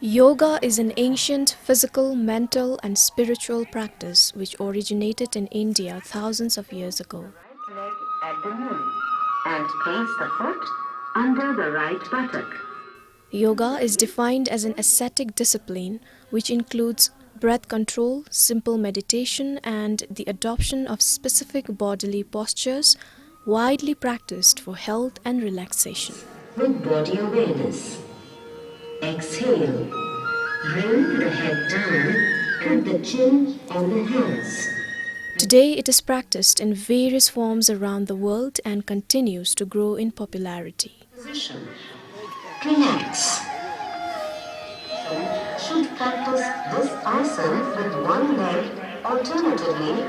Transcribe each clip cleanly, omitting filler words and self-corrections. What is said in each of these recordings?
Yoga is an ancient physical, mental, and spiritual practice which originated in India thousands of years ago. Right leg at the knee and place the foot under the right buttock. Yoga is defined as an ascetic discipline which includes breath control, simple meditation, and the adoption of specific bodily postures widely practiced for health and relaxation. With body awareness. Exhale. Bring the head down, put the chin on the hands. Today it is practiced in various forms around the world and continues to grow in popularity. Position. Relax. Should practice this asana with one leg alternatively.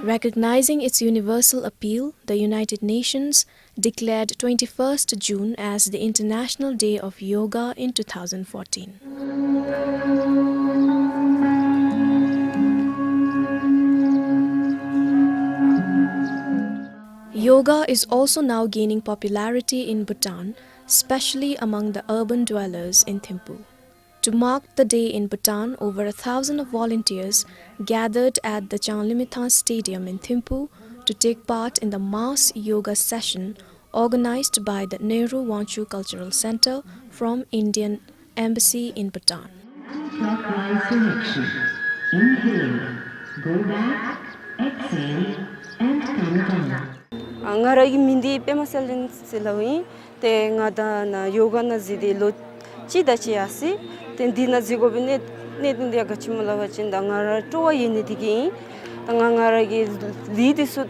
Recognizing its universal appeal, the United Nations declared 21st June as the International Day of Yoga in 2014. Yoga is also now gaining popularity in Bhutan, especially among the urban dwellers in Thimphu. To mark the day in Bhutan, over 1,000 of volunteers gathered at the Changlimithang Stadium in Thimphu to take part in the mass yoga session organized by the Nehru-Wangchuck Cultural Center from Indian Embassy in Bhutan. Clockwise direction. Inhale. Go back. Exhale. And come down. Ngaragi mindi pemasalin silawi te ngada na yoga na zidi lo chida chiasi ten dina zigo bine ne dundia gachimula wachinda ngara towa yini digi ngaragi lidi su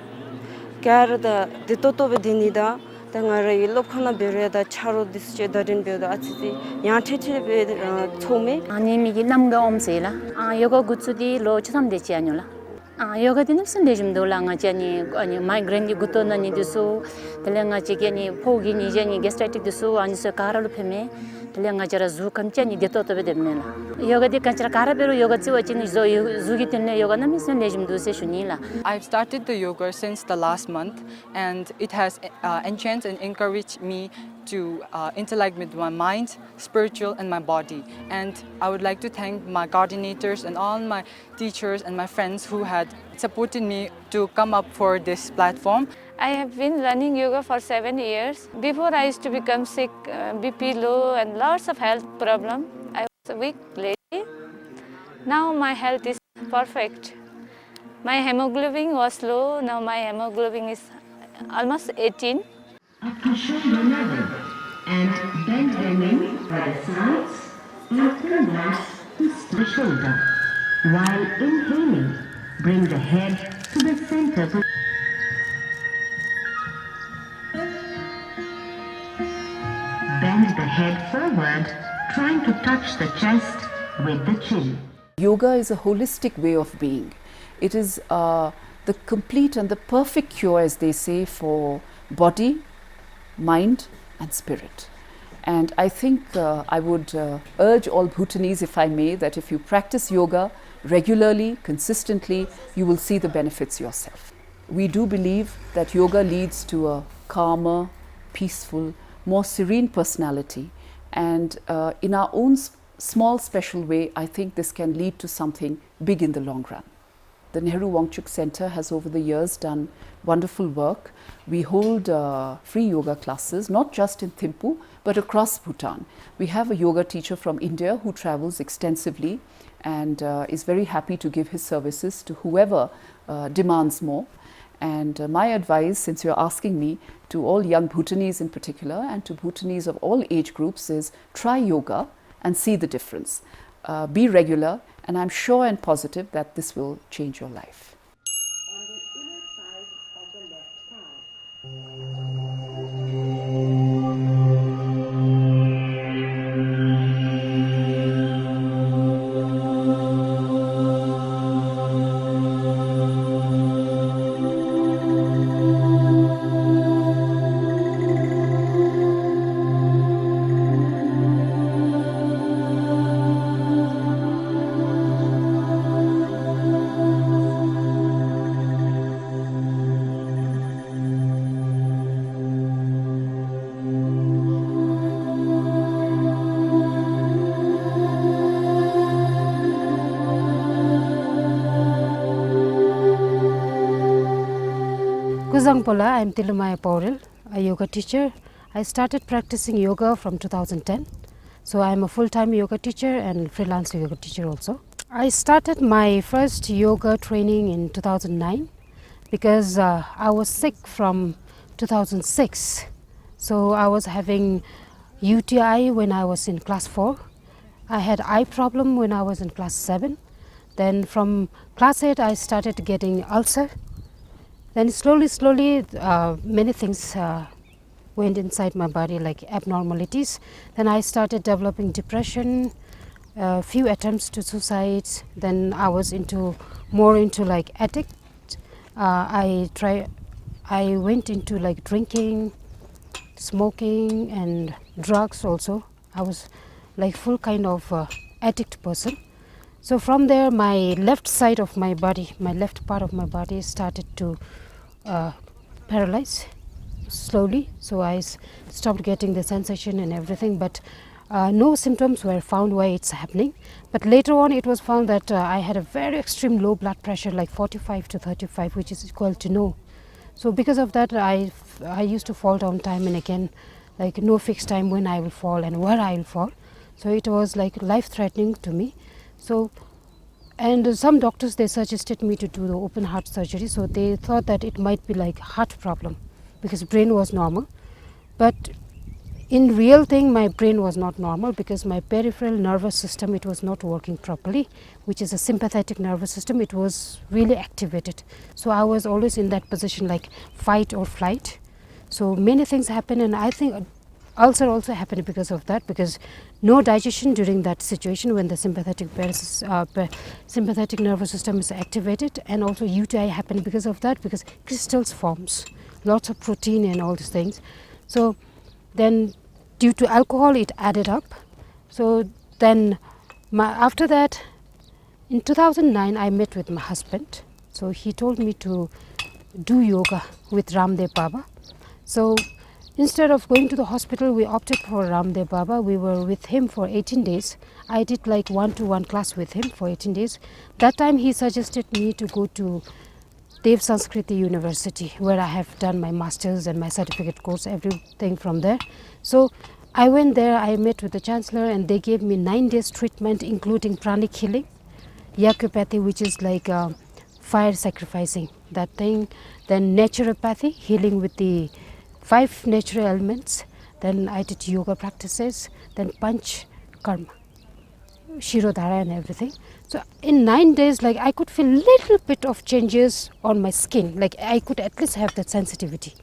kar da de toto be dinida ngaragi lokhana bereda charo dische darin be da achiti ya thete be chome ani migi namga omsela yoga gutsudi lo cham de chi anyola yoga dinam sandejum do langa chani ani migraine gi gutona ni disu telenga chigeni phogi ni jani gastritic disu ani se karalu pheme telenga jara zu kamchani de to be demnela yoga di kanchara karabero yoga chi wachini zo zugi tenne yoga nam sandejum do se shunila. I've started the yoga since the last month, and it has enchanted and encouraged me to interact with my mind, spiritual, and my body. And I would like to thank my coordinators and all my teachers and my friends who had supported me to come up for this platform. I have been learning yoga for 7 years. Before I used to become sick, BP low and lots of health problem. I was a weak lady. Now my health is perfect. My hemoglobin was low, now my hemoglobin is almost 18. Up to shoulder level and bend the knee by the sides and come back to the shoulder. While inhaling, bring the head to the center. Bend the head forward, trying to touch the chest with the chin. Yoga is a holistic way of being. It is the complete and the perfect cure, as they say, for body, mind and spirit. And I think I would urge all Bhutanese, if I may, that if you practice yoga regularly, consistently, you will see the benefits yourself. We do believe that yoga leads to a calmer, peaceful, more serene personality, and in our own small special way, I think this can lead to something big in the long run. The Nehru-Wangchuck Center has over the years done wonderful work. We hold free yoga classes, not just in Thimphu, but across Bhutan. We have a yoga teacher from India who travels extensively and is very happy to give his services to whoever demands more. And my advice, since you're asking me, to all young Bhutanese in particular and to Bhutanese of all age groups is try yoga and see the difference. Be regular, and I'm sure and positive that this will change your life. Kuzangpola, I'm Tilumaya Pauril, a yoga teacher. I started practicing yoga from 2010. So I'm a full-time yoga teacher and freelance yoga teacher also. I started my first yoga training in 2009 because I was sick from 2006. So I was having UTI when I was in class 4. I had eye problem when I was in class 7. Then from class 8 I started getting ulcer. Then slowly, many things went inside my body, like abnormalities. Then I started developing depression, a few attempts to suicide. Then I was more into like addict. I went into like drinking, smoking and drugs also. I was like full kind of addict person. So from there my left side of my body, my left part of my body started to paralyze slowly. So I stopped getting the sensation and everything, but no symptoms were found why it's happening. But later on it was found that I had a very extreme low blood pressure, like 45 to 35, which is equal to no. So because of that I used to fall down time and again, like no fixed time when I will fall and where I will fall. So it was like life threatening to me. So and some doctors, they suggested me to do the open heart surgery. So they thought that it might be like heart problem because brain was normal. But in real thing my brain was not normal because my peripheral nervous system, it was not working properly, which is a sympathetic nervous system. It was really activated. So I was always in that position like fight or flight. So many things happen, and I think ulcer also happened because of that, because no digestion during that situation when the sympathetic nervous system is activated, and also UTI happened because of that, because crystals forms, lots of protein and all these things. So then due to alcohol it added up. So then after that in 2009 I met with my husband. So he told me to do yoga with Ramdev Baba. So instead of going to the hospital, we opted for Ramdev Baba. We were with him for 18 days. I did like one-to-one class with him for 18 days. That time he suggested me to go to Dev Sanskriti University, where I have done my master's and my certificate course, everything from there. So I went there, I met with the chancellor, and they gave me 9 days treatment, including pranic healing, yakopathy, which is like fire sacrificing, that thing, then naturopathy, healing with the 5 natural elements. Then I did yoga practices, then panch karma, shirodhara and everything. So in 9 days, like I could feel little bit of changes on my skin, like I could at least have that sensitivity.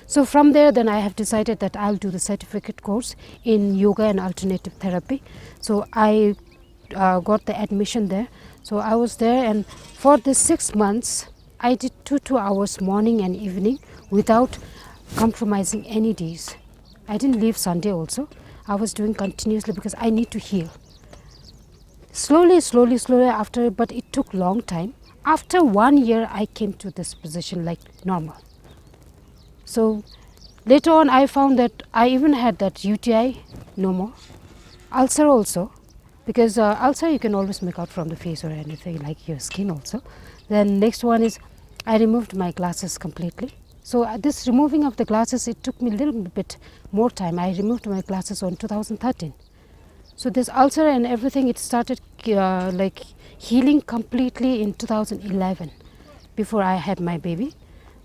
So from there, then I have decided that I'll do the certificate course in yoga and alternative therapy. So I got the admission there. So I was there, and for the 6 months I did 2 hours morning and evening without compromising any days. I didn't leave Sunday also. I was doing continuously because I need to heal. Slowly after, but it took long time. After 1 year I came to this position like normal. So later on I found that I even had that UTI, no more. Ulcer also, because ulcer you can always make out from the face or anything, like your skin also. Then next one is I removed my glasses completely. So this removing of the glasses, it took me a little bit more time. I removed my glasses on 2013. So this ulcer and everything, it started like healing completely in 2011, before I had my baby.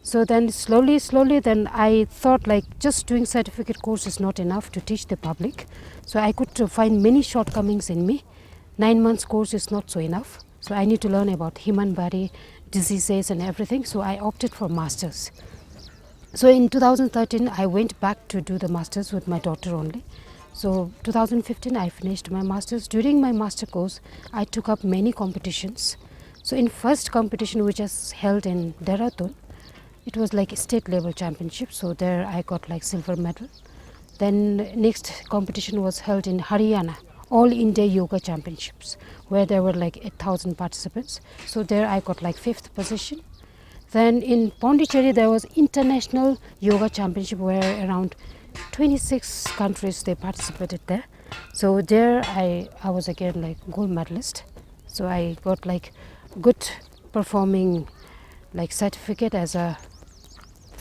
So then slowly then I thought like just doing certificate course is not enough to teach the public. So I could find many shortcomings in me. 9 months course is not so enough. So I need to learn about human body, diseases and everything. So I opted for masters. So in 2013 I went back to do the masters with my daughter only. So 2015 I finished my masters. During my master course I took up many competitions. So in first competition, which was held in Dehradun, it was like a state level championship. So there I got like silver medal. Then next competition was held in Haryana, All India Yoga Championships, where there were like 8,000 participants. So there I got like 5th position. Then in Pondicherry there was International Yoga Championship, where around 26 countries they participated there. So there I was again like gold medalist. So I got like good performing like certificate as a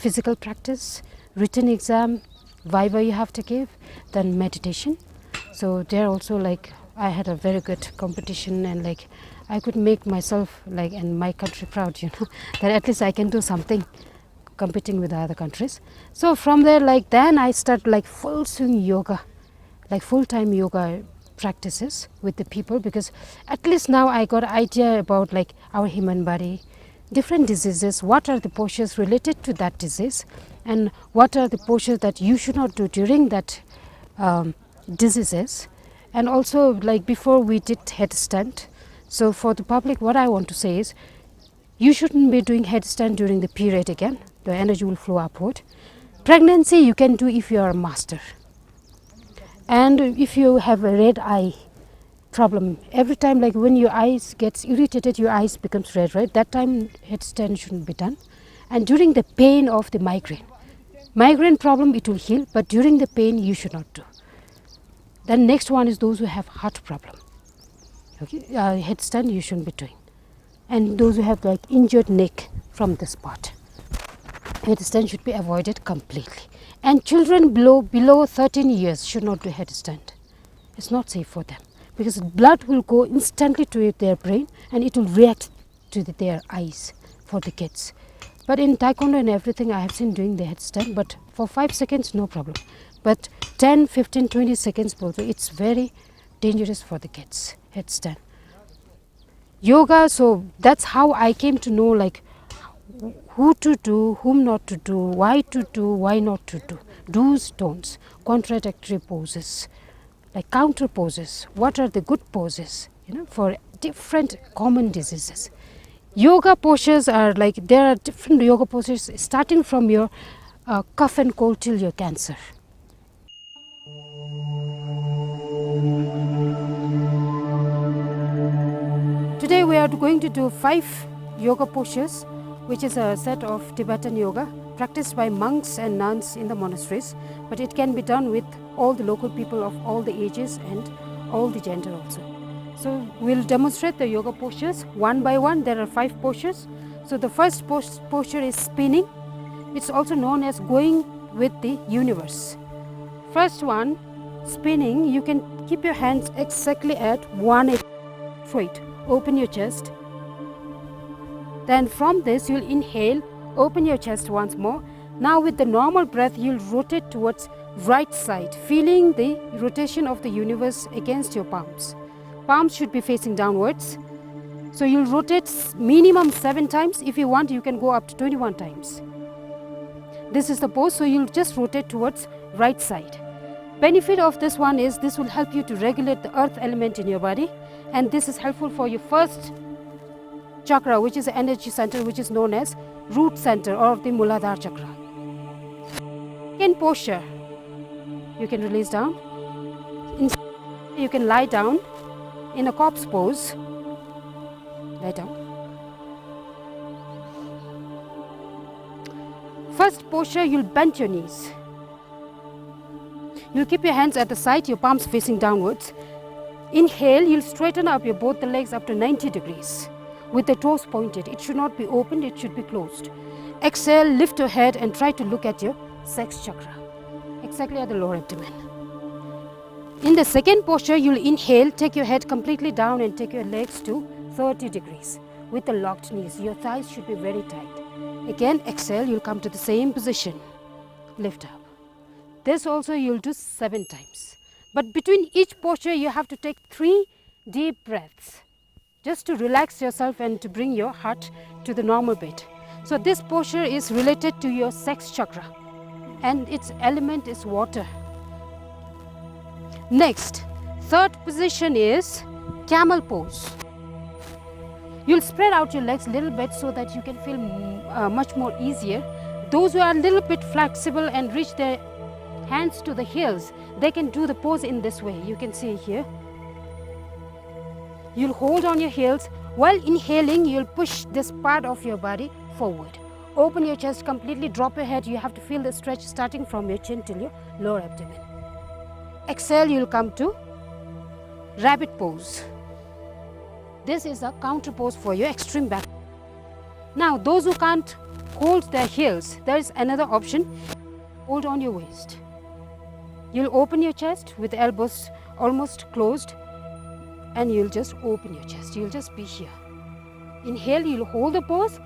physical practice, written exam, viva you have to give, then meditation. So there also like I had a very good competition, and like I could make myself like and my country proud, you know, that at least I can do something competing with other countries. So from there, like then I start like full swing yoga, like full-time yoga practices with the people, because at least now I got idea about like our human body, different diseases, what are the postures related to that disease, and what are the postures that you should not do during that diseases. And also like before we did headstand. So for the public, what I want to say is you shouldn't be doing headstand during the period again. The energy will flow upward. Pregnancy you can do if you are a master. And if you have a red eye problem, every time like when your eyes gets irritated, your eyes becomes red, right? That time headstand shouldn't be done. And during the pain of the migraine problem it will heal, but during the pain you should not do. Then next one is those who have heart problem. Okay, headstand you shouldn't be doing. And those who have like injured neck from this part, headstand should be avoided completely. And children below 13 years should not do headstand. It's not safe for them, because blood will go instantly to their brain and it will react to their eyes for the kids. But in taekwondo and everything I have seen doing the headstand, but for 5 seconds no problem. But 10, 15, 20 seconds both, it's very dangerous for the kids, headstand. Yoga, so that's how I came to know like who to do, whom not to do, why to do, why not to do, do's, don'ts, contradictory poses, like counter poses, what are the good poses, you know, for different common diseases. Yoga postures are like, there are different yoga postures starting from your cough and cold till your cancer. Today we are going to do 5 yoga postures, which is a set of Tibetan yoga practiced by monks and nuns in the monasteries, but it can be done with all the local people of all the ages and all the gender also. So we'll demonstrate the yoga postures one by one. There are 5 postures. So the first posture is spinning. It's also known as going with the universe. First one, spinning, you can keep your hands exactly at 180 straight. Open your chest. Then from this you'll inhale, open your chest once more. Now with the normal breath you'll rotate towards right side, feeling the rotation of the universe against your palms. Palms should be facing downwards. So you'll rotate minimum 7 times. If you want, you can go up to 21 times. This is the pose, so you'll just rotate towards right side. Benefit of this one is this will help you to regulate the earth element in your body, and this is helpful for your first chakra, which is the energy center, which is known as root center or the Muladhara chakra. In posture, you can release down. You can lie down in a corpse pose. Lie down. First posture, you'll bend your knees. You'll keep your hands at the side, your palms facing downwards. Inhale, you'll straighten up your both the legs up to 90 degrees with the toes pointed. It should not be opened, it should be closed. Exhale, lift your head and try to look at your sex chakra, exactly at the lower abdomen. In the second posture, you'll inhale, take your head completely down and take your legs to 30 degrees with the locked knees. Your thighs should be very tight. Again, exhale, you'll come to the same position. Lift up. This also you'll do 7 times. But between each posture, you have to take 3 deep breaths just to relax yourself and to bring your heart to the normal beat. So this posture is related to your sex chakra and its element is water. Next, third position is camel pose. You'll spread out your legs a little bit so that you can feel much more easier. Those who are a little bit flexible and reach their hands to the heels, they can do the pose in this way. You can see here. You'll hold on your heels. While inhaling, you'll push this part of your body forward. Open your chest completely, drop your head. You have to feel the stretch starting from your chin till your lower abdomen. Exhale, you'll come to rabbit pose. This is a counter pose for your extreme back. Now, those who can't hold their heels, there is another option. Hold on your waist. You'll open your chest with the elbows almost closed, and you'll just open your chest. You'll just be here. Inhale, you'll hold the pose.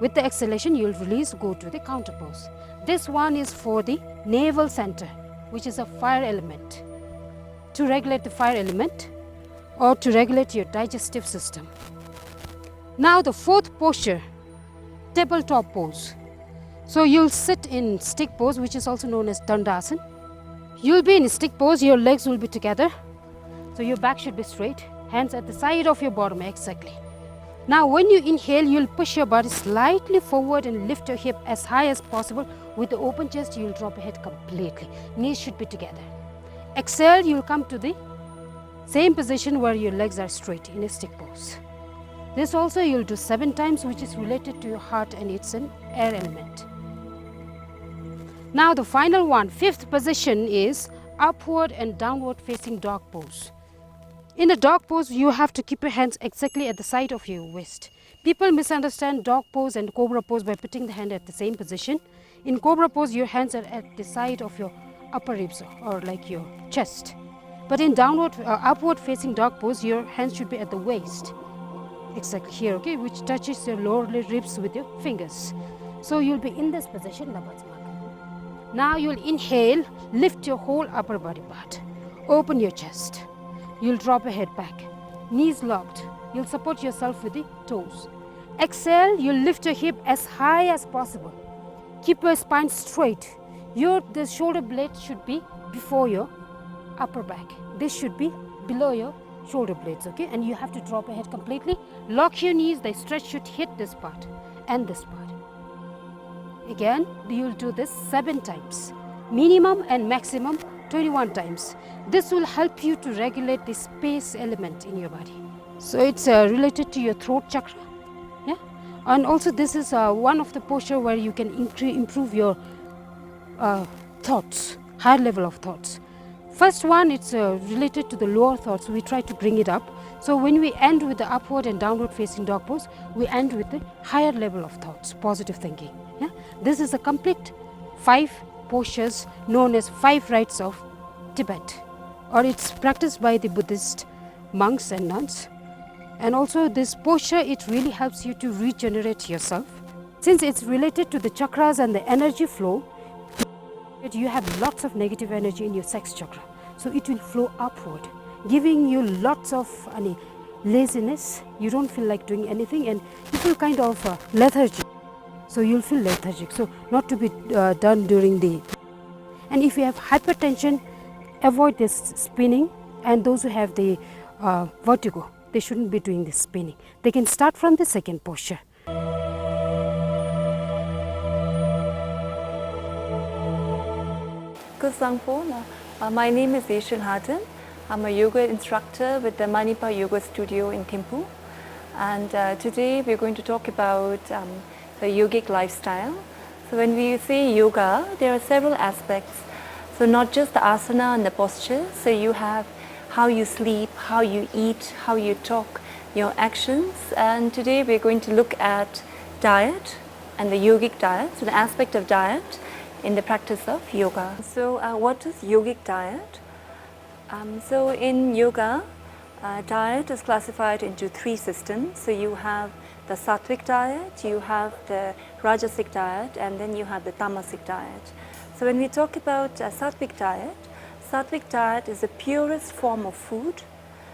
With the exhalation, you'll release, go to the counter pose. This one is for the navel center, which is a fire element. To regulate the fire element or to regulate your digestive system. Now the fourth posture, tabletop pose. So you'll sit in stick pose, which is also known as Dandasana. You'll be in stick pose, your legs will be together. So your back should be straight, hands at the side of your bottom, exactly. Now when you inhale, you'll push your body slightly forward and lift your hip as high as possible. With the open chest, you'll drop your head completely. Knees should be together. Exhale, you'll come to the same position where your legs are straight in a stick pose. This also you'll do 7 times, which is related to your heart, and it's an air element. Now the final one, fifth position, is upward and downward facing dog pose. In the dog pose, you have to keep your hands exactly at the side of your waist. People misunderstand dog pose and cobra pose by putting the hand at the same position. In cobra pose, your hands are at the side of your upper ribs or like your chest. But in upward facing dog pose, your hands should be at the waist. Exactly here, okay, which touches your lower ribs with your fingers. So you'll be in this position. Now you'll inhale, lift your whole upper body part. Open your chest. You'll drop your head back. Knees locked. You'll support yourself with the toes. Exhale, you'll lift your hip as high as possible. Keep your spine straight. The shoulder blade should be before your upper back. This should be below your shoulder blades, okay? And you have to drop your head completely. Lock your knees, the stretch should hit this part and this part. Again, you'll do this 7 times. Minimum and maximum 21 times. This will help you to regulate the space element in your body. So it's related to your throat chakra, yeah? And also this is one of the posture where you can improve your thoughts, higher level of thoughts. First one, it's related to the lower thoughts. We try to bring it up. So when we end with the upward and downward facing dog pose, we end with the higher level of thoughts, positive thinking. Yeah? This is a complete 5 postures known as 5 rites of Tibet, or it's practiced by the Buddhist monks and nuns. And also this posture, it really helps you to regenerate yourself. Since it's related to the chakras and the energy flow, you have lots of negative energy in your sex chakra. So it will flow upward, giving you lots of laziness. You don't feel like doing anything, and you feel kind of lethargic. So you'll feel lethargic. So not to be done during the... And if you have hypertension, avoid this spinning. And those who have the vertigo, they shouldn't be doing this spinning. They can start from the second posture. My name is Yeshul Harden. I'm a yoga instructor with the Manipa Yoga Studio in Thimphu. And today we're going to talk about the yogic lifestyle. So when we say yoga, there are several aspects. So not just the asana and the posture. So you have how you sleep, how you eat, how you talk, your actions. And today we're going to look at diet and the yogic diet, so the aspect of diet in the practice of yoga. So what is yogic diet? So in yoga, diet is classified into 3 systems. So you have the sattvic diet, you have the rajasic diet, and then you have the tamasic diet. So when we talk about sattvic diet is the purest form of food.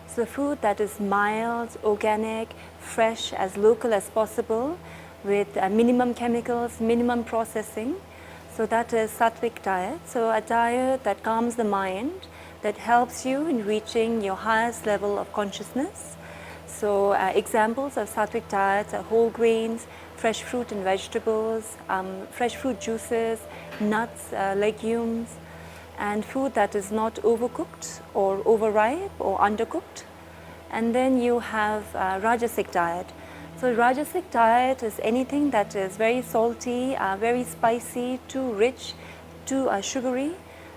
So food that is mild, organic, fresh, as local as possible, with minimum chemicals, minimum processing. So that is sattvic diet. So a diet that calms the mind, that helps you in reaching your highest level of consciousness. So examples of sattvic diets are whole grains, fresh fruit and vegetables, fresh fruit juices, nuts, legumes, and food that is not overcooked or overripe or undercooked. And then you have rajasic diet. So rajasic diet is anything that is very salty, very spicy, too rich, too sugary.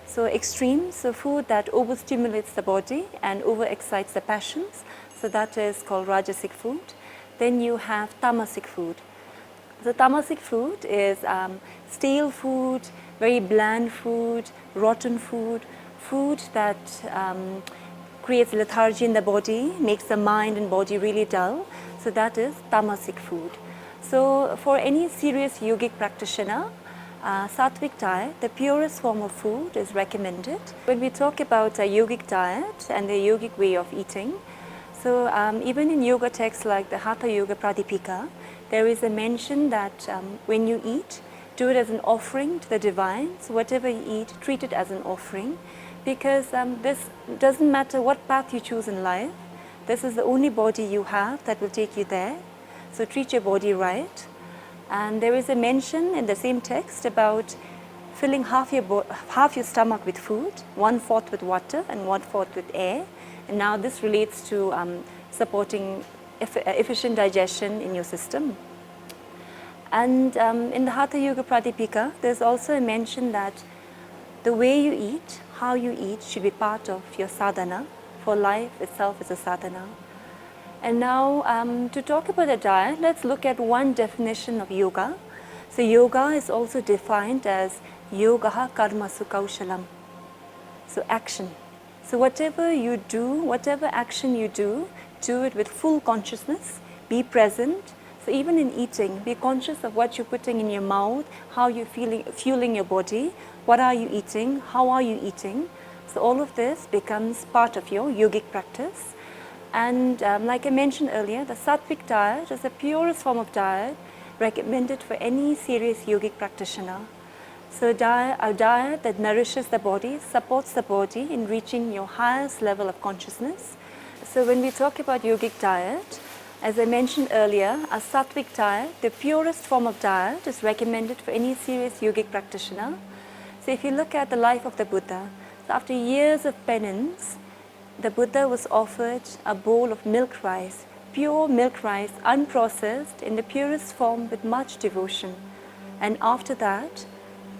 So extreme, so food that overstimulates the body and overexcites the passions. So that is called rajasic food. Then you have tamasic food. So tamasic food is stale food, very bland food, rotten food, food that creates lethargy in the body, makes the mind and body really dull. So that is tamasic food. So for any serious yogic practitioner, sattvic diet, the purest form of food, is recommended. When we talk about a yogic diet and the yogic way of eating, so even in yoga texts like the Hatha Yoga Pradipika, there is a mention that when you eat, do it as an offering to the divine. So whatever you eat, treat it as an offering, because this doesn't matter what path you choose in life. This is the only body you have that will take you there. So treat your body right. And there is a mention in the same text about filling half your stomach with food, 1/4 with water and 1/4 with air. And now this relates to supporting efficient digestion in your system. And in the Hatha Yoga Pradipika, there's also a mention that the way you eat, how you eat, should be part of your sadhana, for life itself is a sadhana. And now to talk about a diet, let's look at one definition of yoga. So yoga is also defined as yogaha karmasu kaushalam. So action. So whatever you do, whatever action you do it with full consciousness, be present. So even in eating, be conscious of what you're putting in your mouth, how you're fueling your body, what are you eating, how are you eating. So all of this becomes part of your yogic practice. And like I mentioned earlier, the sattvic diet is the purest form of diet recommended for any serious yogic practitioner. So a diet that nourishes the body, supports the body in reaching your highest level of consciousness. So when we talk about yogic diet, as I mentioned earlier, a sattvic diet, the purest form of diet, is recommended for any serious yogic practitioner. So if you look at the life of the Buddha, so after years of penance, the Buddha was offered a bowl of milk rice, pure milk rice, unprocessed, in the purest form with much devotion. And after that,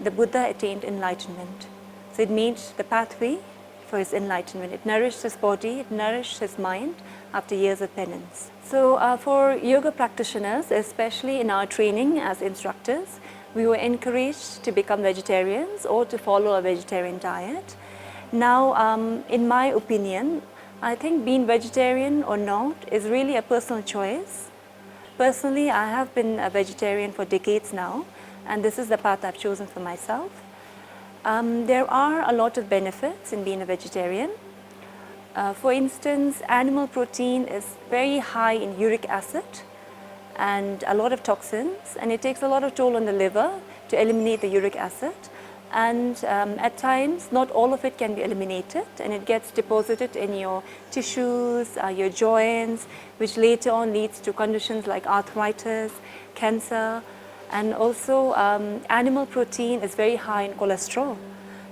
the Buddha attained enlightenment. So it made the pathway for his enlightenment. It nourished his body, it nourished his mind after years of penance. So for yoga practitioners, especially in our training as instructors, we were encouraged to become vegetarians or to follow a vegetarian diet. Now, in my opinion, I think being vegetarian or not is really a personal choice. Personally, I have been a vegetarian for decades now, and this is the path I've chosen for myself. There are a lot of benefits in being a vegetarian. For instance, animal protein is very high in uric acid and a lot of toxins, and it takes a lot of toll on the liver to eliminate the uric acid. And at times, not all of it can be eliminated, and it gets deposited in your tissues, your joints, which later on leads to conditions like arthritis, cancer. And also, animal protein is very high in cholesterol.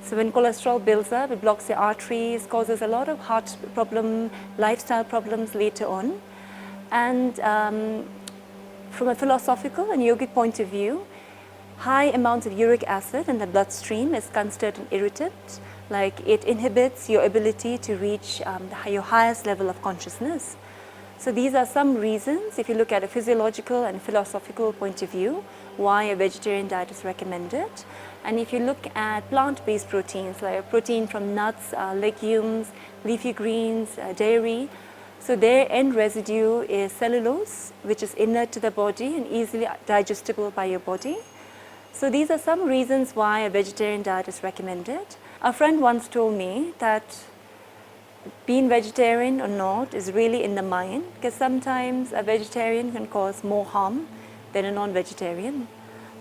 So when cholesterol builds up, it blocks the arteries, causes a lot of heart problem, lifestyle problems later on. And from a philosophical and yogic point of view, high amounts of uric acid in the bloodstream is considered an irritant, like it inhibits your ability to reach your highest level of consciousness. So these are some reasons, if you look at a physiological and philosophical point of view, why a vegetarian diet is recommended. And if you look at plant-based proteins, like protein from nuts, legumes, leafy greens, dairy, so their end residue is cellulose, which is inert to the body and easily digestible by your body. So these are some reasons why a vegetarian diet is recommended. A friend once told me that being vegetarian or not is really in the mind, because sometimes a vegetarian can cause more harm than a non-vegetarian.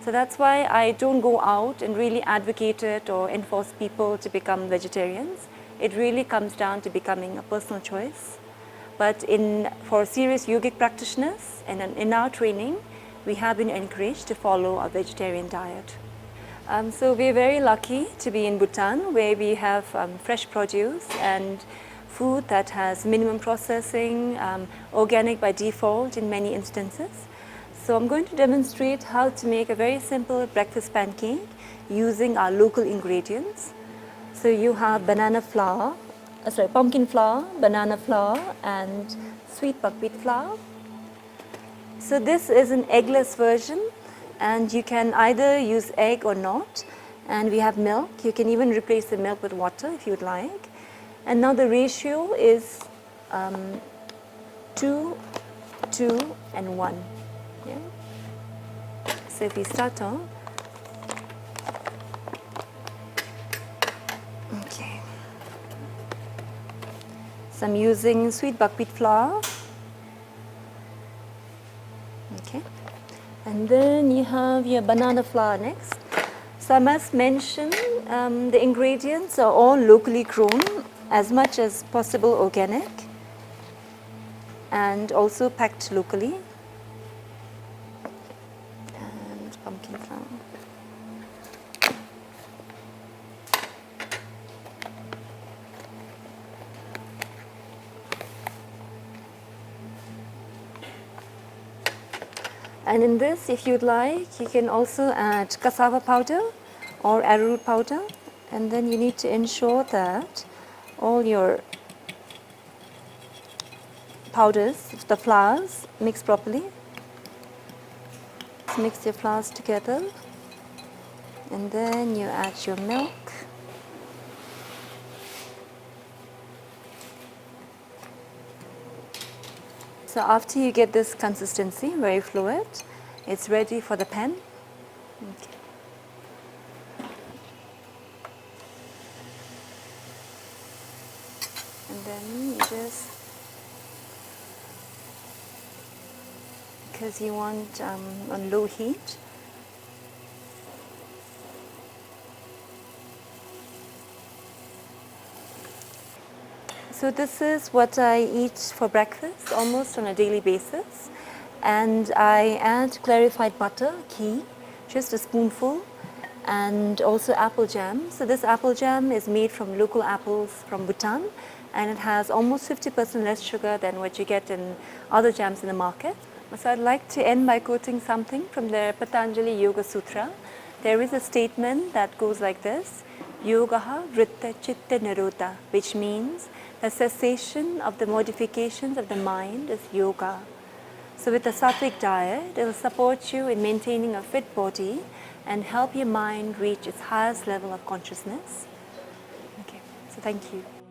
So that's why I don't go out and really advocate it or enforce people to become vegetarians. It really comes down to becoming a personal choice. But for serious yogic practitioners and in our training, we have been encouraged to follow a vegetarian diet. So we're very lucky to be in Bhutan, where we have fresh produce and food that has minimum processing, organic by default in many instances. So I'm going to demonstrate how to make a very simple breakfast pancake using our local ingredients. So you have pumpkin flour, banana flour, and sweet buckwheat flour. So this is an eggless version, and you can either use egg or not. And we have milk. You can even replace the milk with water if you would like. And now the ratio is 2, 2, and 1. Yeah? So if we start off, okay. So I'm using sweet buckwheat flour. Okay. And then you have your banana flour next. So I must mention the ingredients are all locally grown, as much as possible organic, and also packed locally. And pumpkin flour. And in this, if you'd like, you can also add cassava powder or arrowroot powder. And then you need to ensure that all your powders, the flours, mix properly. Mix your flours together. And then you add your milk. So after you get this consistency, very fluid, it's ready for the pan. Okay. And then you just, because you want on low heat. So this is what I eat for breakfast almost on a daily basis. And I add clarified butter, ghee, just a spoonful, and also apple jam. So this apple jam is made from local apples from Bhutan, and it has almost 50% less sugar than what you get in other jams in the market. So I'd like to end by quoting something from the Patanjali Yoga Sutra. There is a statement that goes like this: Yogaha vritta chitta nirodha, which means the cessation of the modifications of the mind is yoga. So with a sattvic diet, it will support you in maintaining a fit body and help your mind reach its highest level of consciousness. Okay, so thank you.